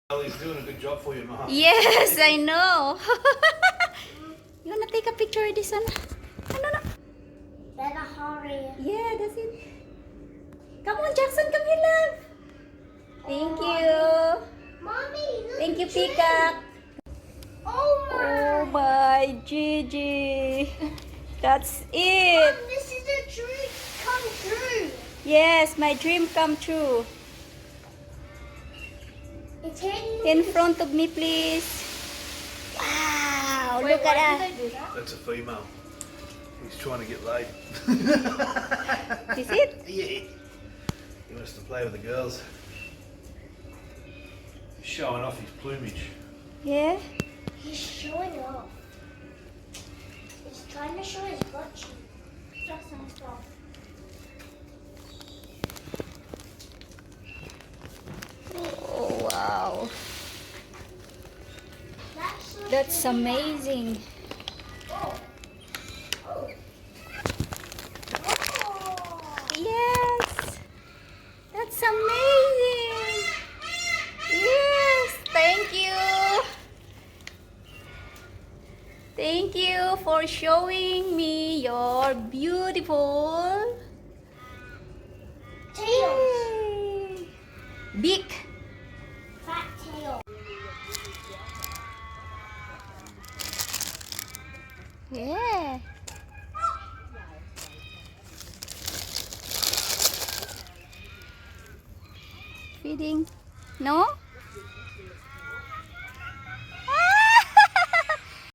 He's doing a good job for you, Mom. Yes, I know. You wanna take a picture of this one? No. Better hurry. Yeah, that's it. Come on, Jackson, come here, love. Thank you. Mommy, look Thank you, at the tree. Peacock. Oh Oh my, Gigi. That's it. Mom, this is a dream come true. Yes, my dream come true. It's hanging In front of me, please. Wow, Wait, look why at did that. I do that? That's a female. He's trying to get laid. Is it? Yeah. He wants to play with the girls. He's showing off his plumage. Yeah. He's showing off. He's trying to show his butt cheek. Just some stuff. Oh, wow. That's amazing. Oh. Oh. Yes. That's amazing. Yes. Thank you. Thank you for showing me your beautiful Tails. Yay. Beak. Fat tail. Yeah. Feeding. No?